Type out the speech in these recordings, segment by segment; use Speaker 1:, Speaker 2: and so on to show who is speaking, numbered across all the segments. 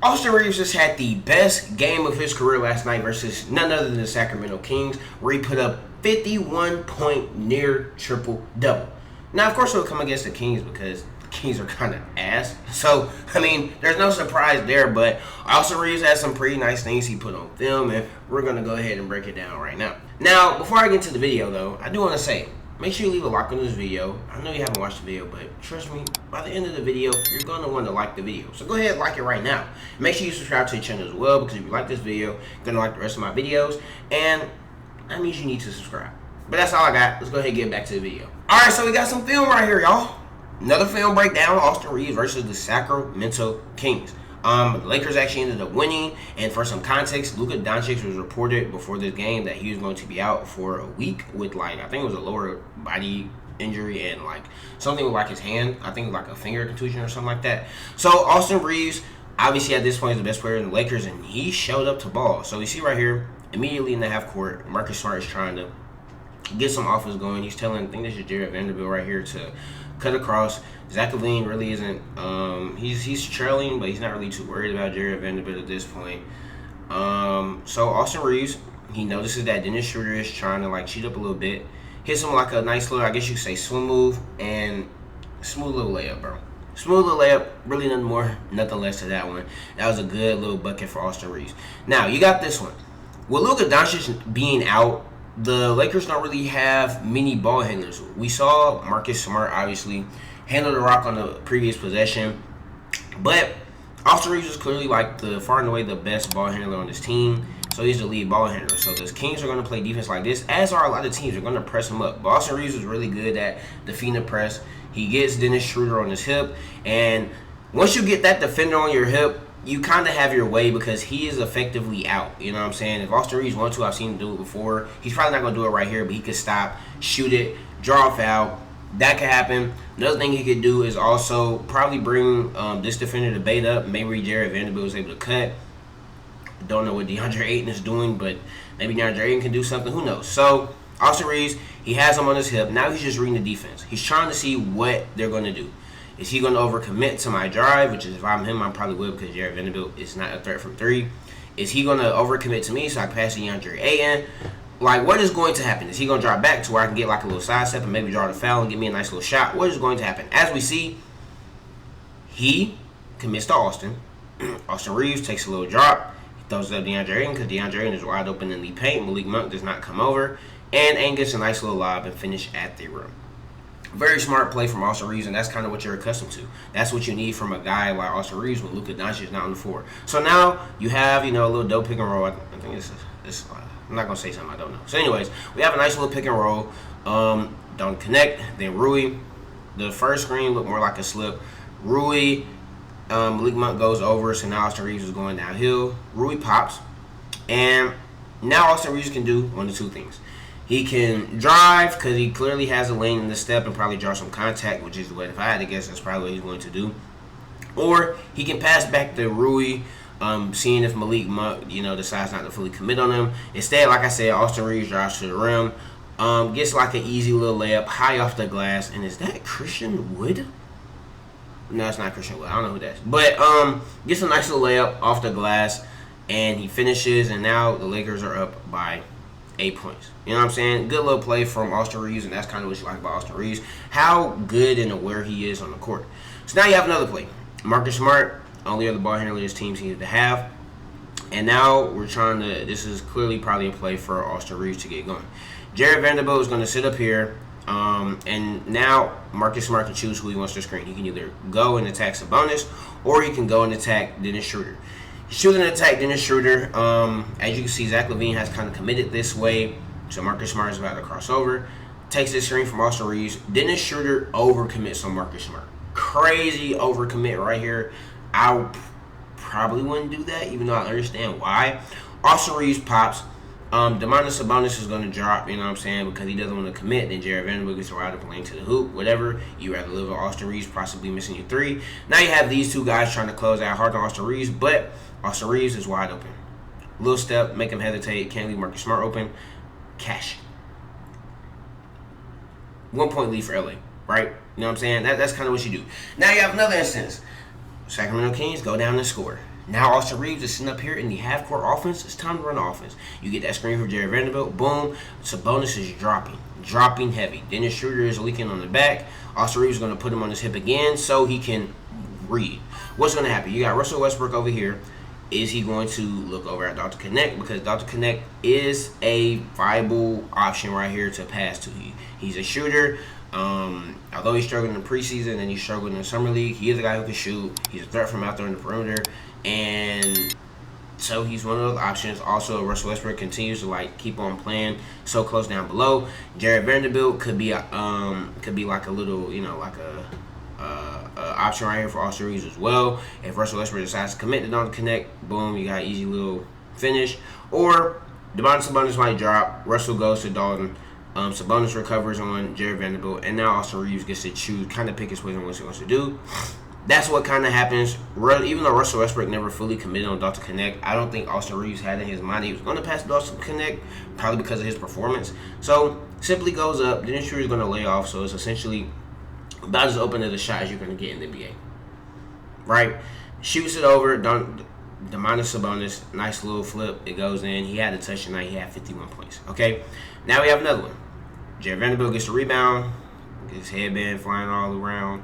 Speaker 1: Austin Reaves just had the best game of his career last night versus none other than the Sacramento Kings, where he put up 51 point near triple-double. Now, of course, it will come against the Kings because the Kings are kind of ass. So, I mean, there's no surprise there, but Austin Reaves has some pretty nice things he put on film, and we're going to go ahead and break it down right now. Now, before I get into the video, though, I do want to say, make sure you leave a like on this video. I know you haven't watched the video, but trust me, by the end of the video, you're going to want to like the video. So go ahead and like it right now. Make sure you subscribe to the channel as well, because if you like this video, you're going to like the rest of my videos. And that means you need to subscribe. But that's all I got. Let's go ahead and get back to the video. Alright, so we got some film right here, y'all. Another film breakdown, Austin Reaves versus the Sacramento Kings. The Lakers actually ended up winning, and for some context, Luka Doncic was reported before this game that he was going to be out for a week with, like, I think it was a lower body injury and, like, something with, like, his hand. I think it was, like, a finger contusion or something like that. So, Austin Reaves, obviously at this point, is the best player in the Lakers, and he showed up to ball. So, you see right here, immediately in the half court, Marcus Smart is trying to get some offense going. He's telling, I think this is Jared Vanderbilt right here, to cut across. Zach LaVine really isn't, he's trailing, but he's not really too worried about Jared Vanderbilt at this point. So Austin Reaves, he notices that Dennis Schroeder is trying to, like, cheat up a little bit. Hits him like a nice little, I guess you could say, swim move, and smooth little layup, bro. Smooth little layup, really nothing more, nothing less to that one. That was a good little bucket for Austin Reaves. Now, you got this one. With Luka Doncic being out, the Lakers don't really have many ball handlers. We saw Marcus Smart, obviously, handle the rock on the previous possession, but Austin Reaves is clearly, like, the far and away the best ball handler on this team, so he's the lead ball handler. So the Kings are going to play defense like this, as are a lot of teams. They're going to press him up. But Austin Reaves is really good at defeating the press. He gets Dennis Schroeder on his hip, and once you get that defender on your hip, you kind of have your way because he is effectively out. You know what I'm saying? If Austin Reaves wants to, I've seen him do it before. He's probably not going to do it right here, but he could stop, shoot it, draw a foul. That could happen. Another thing he could do is also probably bring this defender to bait up. Maybe Jared Vanderbilt was able to cut. Don't know what DeAndre Ayton is doing, but maybe DeAndre Ayton can do something. Who knows? So, Austin Reaves, he has him on his hip. Now he's just reading the defense. He's trying to see what they're going to do. Is he going to overcommit to my drive, which is if I'm him, I probably would because Jared Vanderbilt is not a threat from three. Is he going to overcommit to me so I can pass DeAndre Ayton? Like, what is going to happen? Is he going to drop back to where I can get, like, a little side step and maybe draw the foul and get me a nice little shot? What is going to happen? As we see, he commits to Austin. Austin Reaves takes a little drop. He throws it up DeAndre Ayton because DeAndre Ayton is wide open in the paint. Malik Monk does not come over. And Ayton gets a nice little lob and finish at the rim. Very smart play from Austin Reaves, and that's kind of what you're accustomed to. That's what you need from a guy like Austin Reaves when Luka Doncic is not on the floor. So now you have, you know, a little dope pick and roll. I think this I'm not going to say something I don't know. So anyways, we have a nice little pick and roll. Don't connect. Then Rui. The first screen looked more like a slip. Rui, Malik Monk goes over, so now Austin Reaves is going downhill. Rui pops. And now Austin Reaves can do one of two things. He can drive because he clearly has a lane in the step and probably draw some contact, which is what, if I had to guess, that's probably what he's going to do. Or he can pass back to Rui, seeing if Malik Monk, you know, decides not to fully commit on him. Instead, like I said, Austin Reaves drives to the rim, gets like an easy little layup high off the glass. And is that Christian Wood? No, it's not Christian Wood. I don't know who that is. But gets a nice little layup off the glass, and he finishes, and now the Lakers are up by 8 points. You know what I'm saying? Good little play from Austin Reaves, and that's kind of what you like about Austin Reaves. How good and aware he is on the court. So now you have another play. Marcus Smart, only other ball handler this team seems to have. And now we're trying to, this is clearly probably a play for Austin Reaves to get going. Jared Vanderbilt is going to sit up here. And now Marcus Smart can choose who he wants to screen. He can either go and attack Sabonis, or he can go and attack Dennis Schroeder. He's choosing to attack Dennis Schroeder. As you can see, Zach LaVine has kind of committed this way. So Marcus Smart is about to cross over. Takes this screen from Austin Reaves. Dennis Schroeder overcommits on Marcus Smart. Crazy overcommit right here. I probably wouldn't do that, even though I understand why. Austin Reaves pops. Domantas Sabonis is going to drop, you know what I'm saying, because he doesn't want to commit. Then Jared Vanderbilt gets right up and lane to the hoop, whatever. You rather live with Austin Reaves possibly missing your three. Now you have these two guys trying to close out hard on Austin Reaves, but Austin Reaves is wide open. Little step, make him hesitate. Can't leave Marcus Smart open. Cash. 1 point lead for LA, right? You know what I'm saying? That's kind of what you do. Now you have another instance. Sacramento Kings go down and score. Now Austin Reaves is sitting up here in the half-court offense. It's time to run the offense. You get that screen from Jared Vanderbilt. Boom. Sabonis is dropping heavy. Dennis Schroeder is leaking on the back. Austin Reaves is going to put him on his hip again so he can read. What's going to happen? You got Russell Westbrook over here. Is he going to look over at Dr. Connect? Because Dr. Connect is a viable option right here to pass to. He's a shooter. Although he's struggling in the preseason and he's struggling in the summer league, he is a guy who can shoot. He's a threat from out there in the perimeter. And so he's one of those options. Also, Russell Westbrook continues to keep on playing so close down below. Jared Vanderbilt could be like a little, option right here for Austin Reaves as well. If Russell Westbrook decides to commit to Dr. Connect, boom, you got an easy little finish. Or Sabonis might drop. Russell goes to Dalton. Sabonis recovers on Jared Vanderbilt, and now Austin Reaves gets to choose, kind of pick his poison what he wants to do. That's what kind of happens. Even though Russell Westbrook never fully committed on Dr. Connect, I don't think Austin Reaves had in his mind he was going to pass Dr. Connect, probably because of his performance. So simply goes up. Dennis Schroeder is going to lay off, so it's essentially about as open as a shot as you're going to get in the NBA. Right? Shoots it over. Domantas Sabonis, nice little flip. It goes in. He had a touch tonight. He had 51 points. Okay? Now we have another one. Jared Vanderbilt gets a rebound. Gets his headband flying all around.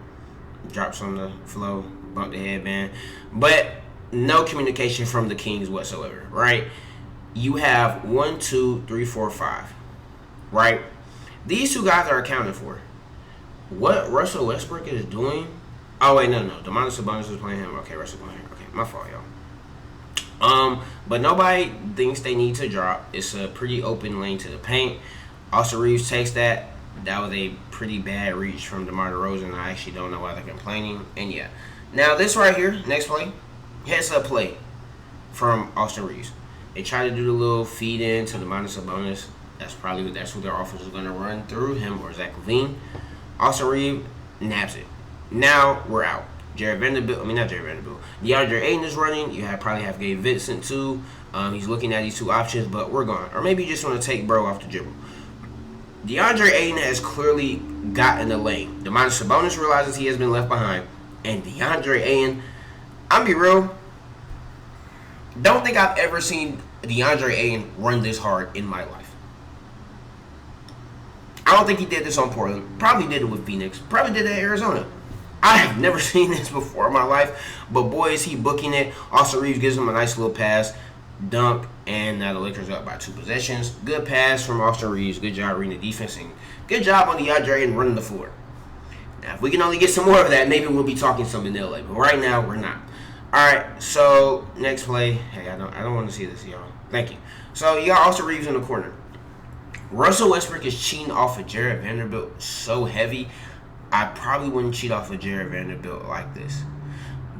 Speaker 1: Drops on the floor. Bump the headband. But no communication from the Kings whatsoever. Right? You have 1, 2, 3, 4, 5. Right? These two guys are accounted for. What Russell Westbrook is doing... Oh, wait, no. Domantas Sabonis is playing him. Okay, Russell playing him. Okay, my fault, y'all. But nobody thinks they need to drop. It's a pretty open lane to the paint. Austin Reaves takes that. That was a pretty bad reach from DeMar DeRozan. I actually don't know why they're complaining. And yeah. Now, this right here, next play, heads-up play from Austin Reaves. They try to do the little feed in to Domantas Sabonis. That's who their offense is going to run through, him or Zach LaVine. Austin Reaves naps it. Now, we're out. Not Jared Vanderbilt. DeAndre Ayton is running. You probably have Gabe Vincent too. He's looking at these two options, but we're gone. Or maybe you just want to take bro off the dribble. DeAndre Ayton has clearly gotten the lane. Domantas Sabonis realizes he has been left behind. And DeAndre Ayton, I'm be real, don't think I've ever seen DeAndre Ayton run this hard in my life. I don't think he did this on Portland. Probably did it with Phoenix. Probably did it at Arizona. I have never seen this before in my life. But boy, is he booking it. Austin Reaves gives him a nice little pass. Dunk. And now the Lakers are up by 2 possessions. Good pass from Austin Reaves. Good job reading the defense. And good job on DeAndre and running the floor. Now, if we can only get some more of that, maybe we'll be talking some in LA. But right now, we're not. All right, so next play. Hey, I don't want to see this, y'all. Thank you. So you got Austin Reaves in the corner. Russell Westbrook is cheating off of Jared Vanderbilt so heavy. I probably wouldn't cheat off of Jared Vanderbilt like this.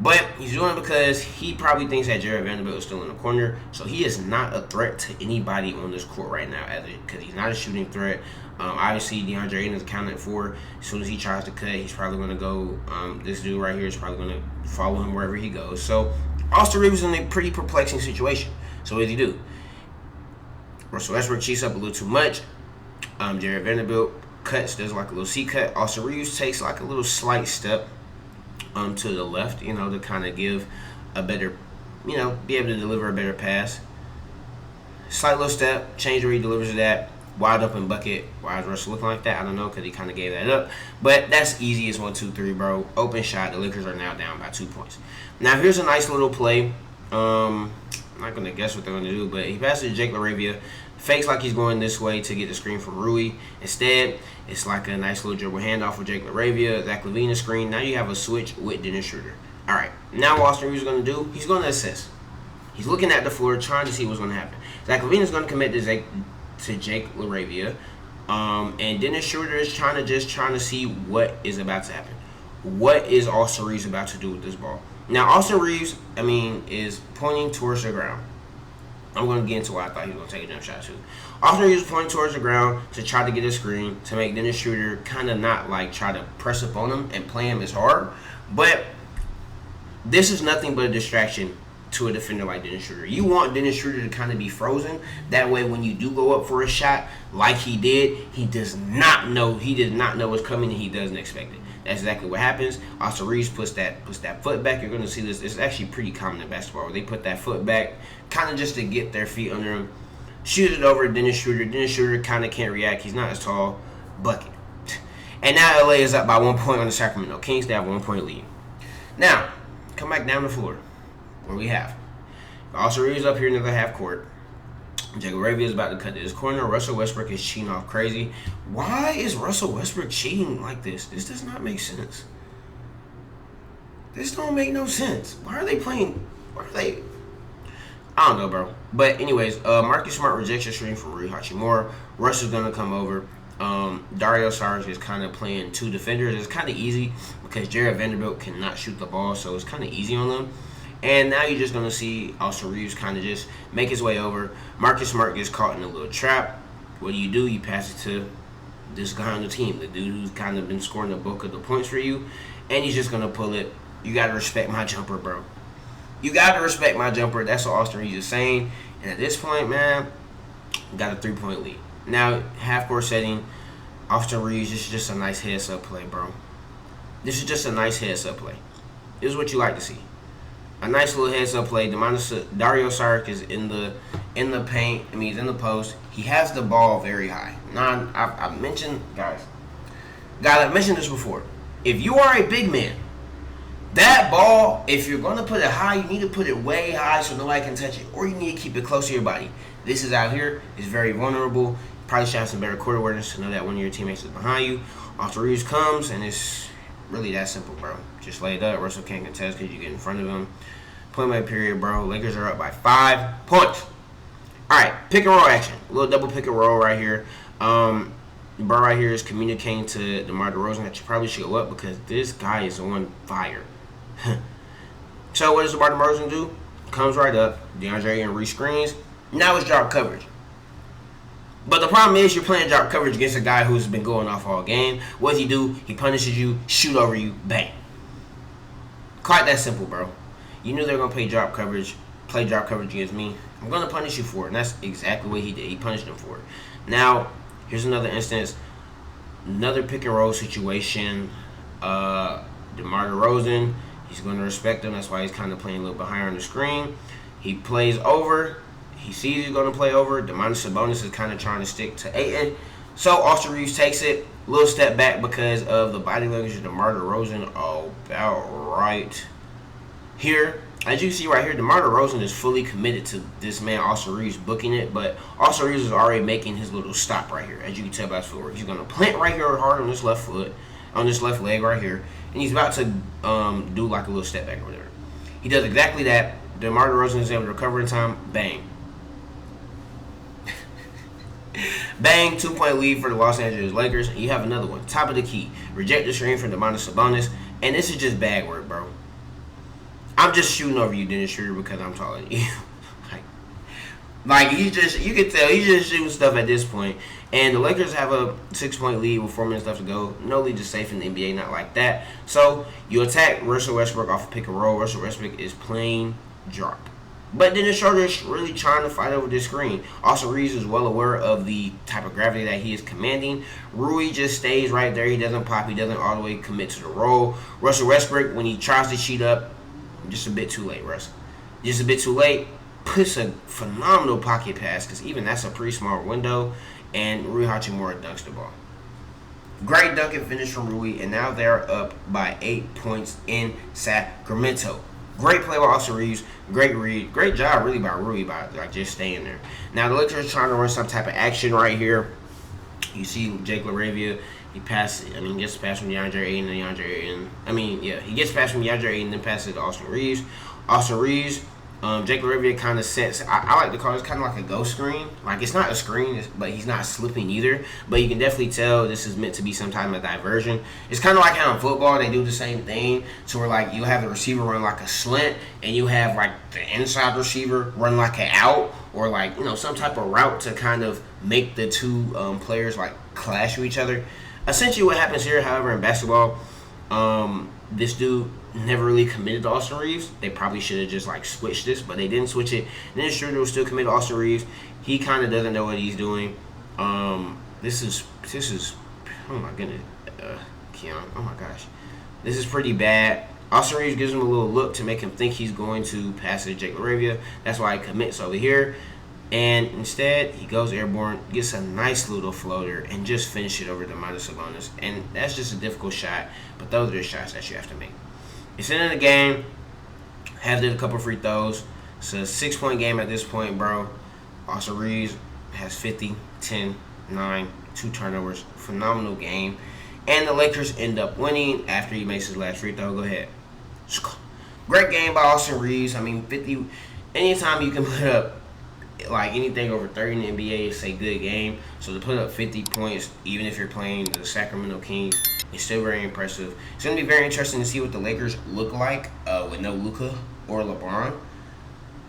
Speaker 1: But he's doing it because he probably thinks that Jared Vanderbilt is still in the corner. So he is not a threat to anybody on this court right now, because he's not a shooting threat. Obviously, DeAndre Ayton is accounted for. As soon as he tries to cut, he's probably going to go. This dude right here is probably going to follow him wherever he goes. So Austin Reaves is in a pretty perplexing situation. So what does he do? Russell Westbrook cheats up a little too much. Jared Vanderbilt cuts, does like a little C cut. Austin Reaves takes like a little slight step to the left, to kind of give a better, be able to deliver a better pass. Slight little step, change where he delivers to that. Wide open bucket. Why is Russell looking like that? I don't know, because he kind of gave that up. But that's easy as 1, 2, 3, bro. Open shot. The Lakers are now down by 2 points. Now, here's a nice little play. I'm not going to guess what they're going to do, but he passes to Jake LaRavia. Fakes like he's going this way to get the screen from Rui. Instead, it's like a nice little dribble handoff with Jake LaRavia. Zach LaVine screen. Now you have a switch with Dennis Schroeder. All right. Now what Austin Reaves is going to do, he's going to assess. He's looking at the floor, trying to see what's going to happen. Zach LaVine is going to commit to Jake LaRavia. And Dennis Schroeder is trying to see what is about to happen. What is Austin Reaves about to do with this ball? Now, Austin Reaves, is pointing towards the ground. I'm going to get into why I thought he was going to take a jump shot too. Austin Reaves is pointing towards the ground to try to get a screen, to make Dennis Schroeder kind of not try to press up on him and play him as hard. But this is nothing but a distraction to a defender like Dennis Schroeder. You want Dennis Schroeder to kind of be frozen. That way, when you do go up for a shot like he did, he did not know what's coming and he doesn't expect it. That's exactly what happens. Austin Reaves puts that foot back. You're going to see this. It's actually pretty common in basketball where they put that foot back, kind of just to get their feet under him. Shoot it over Dennis Schroeder. Dennis Schroeder kind of can't react. He's not as tall. Bucket. And now LA is up by 1 point on the Sacramento Kings. They have a 1 point lead. Now, come back down the floor. What we have? Austin Reaves up here in the half court. Jacob Ravia is about to cut to his corner. Russell Westbrook is cheating off crazy. Why is Russell Westbrook cheating like this? This does not make sense. This don't make no sense. Why are they playing? Why are they? I don't know, bro. But anyways, Marcus Smart rejects a screen from Rui Hachimura. Russ is gonna come over. Dario Saric is kind of playing two defenders. It's kind of easy because Jared Vanderbilt cannot shoot the ball, so it's kind of easy on them. And now you're just going to see Austin Reaves kind of just make his way over. Marcus Smart gets caught in a little trap. What do? You pass it to this guy on the team, the dude who's kind of been scoring the bulk of the points for you, and he's just going to pull it. You got to respect my jumper, bro. You got to respect my jumper. That's what Austin Reaves is saying. And at this point, man, got a 3-point lead. Now, half-court setting, Austin Reaves, this is just a nice heads-up play, bro. This is just a nice heads-up play. This is what you like to see. A nice little heads-up play. Dario Saric is in the paint. I mean, he's in the post. He has the ball very high. Now, I've mentioned, guys, I've mentioned this before. If you are a big man, that ball, if you're going to put it high, you need to put it way high so nobody can touch it, or you need to keep it close to your body. This is out here. It's very vulnerable. Probably should have some better court awareness to know that one of your teammates is behind you. Austin Reaves comes, and it's really that simple, bro. Just lay it up. Russell can't contest because you get in front of him. Point blank period, bro. Lakers are up by 5 points. All right, pick and roll action. A little double pick and roll right here. Bro right here is communicating to DeMar DeRozan that you probably should go up because this guy is on fire. So what does DeMar DeRozan do? Comes right up. DeAndre Ayton rescreens. Now it's drop coverage. But the problem is you're playing drop coverage against a guy who's been going off all game. What does he do? He punishes you, shoot over you, bang. Quite that simple, bro. You knew they were going to play drop coverage against me. I'm going to punish you for it. And that's exactly what he did. He punished him for it. Now, here's another instance. Another pick and roll situation. DeMar DeRozan, he's going to respect him. That's why he's kind of playing a little behind on the screen. He plays over. He sees he's going to play over. Domantas Sabonis is kind of trying to stick to Ayton. So Austin Reaves takes it. A little step back because of the body language of DeMar DeRozan. Oh, about right here. As you see right here, DeMar DeRozan is fully committed to this man, Austin Reaves, booking it. But Austin Reaves is already making his little stop right here. As you can tell by his footwork. He's going to plant right here hard on this left foot, on this left leg right here. And he's about to do like a little step back or whatever. He does exactly that. DeMar DeRozan is able to recover in time. Bang. Bang, 2-point lead for the Los Angeles Lakers. And you have another one. Top of the key. Reject the screen from Domantas Sabonis. And this is just bag work, bro. I'm just shooting over you, Dennis Schroeder, because I'm taller than you. like you can tell he's just shooting stuff at this point. And the Lakers have a 6-point lead with 4 minutes left to go. No lead is safe in the NBA, not like that. So you attack Russell Westbrook off a pick and roll. Russell Westbrook is playing drop. But Dennis Schroeder is really trying to fight over this screen. Austin Reaves is well aware of the type of gravity that he is commanding. Rui just stays right there. He doesn't pop. He doesn't all the way commit to the roll. Russell Westbrook, when he tries to cheat up, just a bit too late, Russ. Just a bit too late. Puts a phenomenal pocket pass because even that's a pretty small window. And Rui Hachimura dunks the ball. Great dunk and finish from Rui. And now they're up by 8 points in Sacramento. Great play by Austin Reaves. Great read. Great job, really, by Rui by like just staying there. Now the Lakers are trying to run some type of action right here. You see Jake LaRavia. He gets the pass from DeAndre Ayton and he gets past from DeAndre Ayton and then passes it to Austin Reaves. Austin Reaves, Jake LaRavia kind of sets. I like to call this kind of like a ghost screen. Like it's not a screen, but he's not slipping either. But you can definitely tell this is meant to be some type of diversion. It's kind of like how in football they do the same thing. So where like you have the receiver run like a slant, and you have like the inside receiver run like an out, or like some type of route to kind of make the two players like clash with each other. Essentially, what happens here, however, in basketball, this dude never really committed to Austin Reaves. They probably should have just like switched this, but they didn't switch it. Dennis Schroeder was still committed to Austin Reaves. He kind of doesn't know what he's doing. This is oh my goodness, Young. Oh my gosh. This is pretty bad. Austin Reaves gives him a little look to make him think he's going to pass it to Jake LaRavia. That's why he commits over here. And instead, he goes airborne, gets a nice little floater, and just finish it over to Domantas Sabonis. And that's just a difficult shot, but those are the shots that you have to make. It's the end of the game. Have did a couple free throws. It's a 6-point game at this point, bro. Austin Reaves has 50, 10, 9, 2 turnovers. Phenomenal game. And the Lakers end up winning after he makes his last free throw. Go ahead. Great game by Austin Reaves. I mean, 50. Anytime you can put up like anything over 30 in the NBA, it's a good game. So to put up 50 points, even if you're playing the Sacramento Kings, it's still very impressive. It's going to be very interesting to see what the Lakers look like with no Luka or LeBron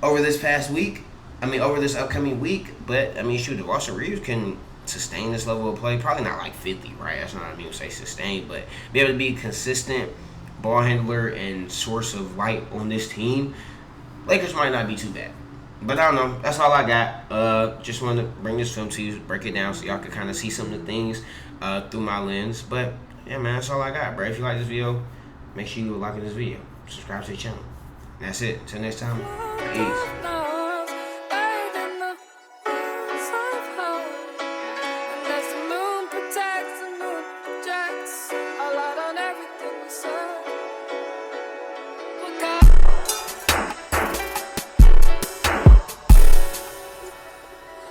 Speaker 1: over this past week. I mean, over this upcoming week. But, I mean, shoot, if Austin Reaves can sustain this level of play, probably not like 50, right? That's not what I mean to say sustain, but be able to be a consistent ball handler and source of light on this team, Lakers might not be too bad. But I don't know. That's all I got. Just wanted to bring this film to you, break it down so y'all can kind of see some of the things through my lens. But, yeah, man, that's all I got, bro. If you like this video, make sure you like this video. Subscribe to the channel. And that's it. Until next time, peace.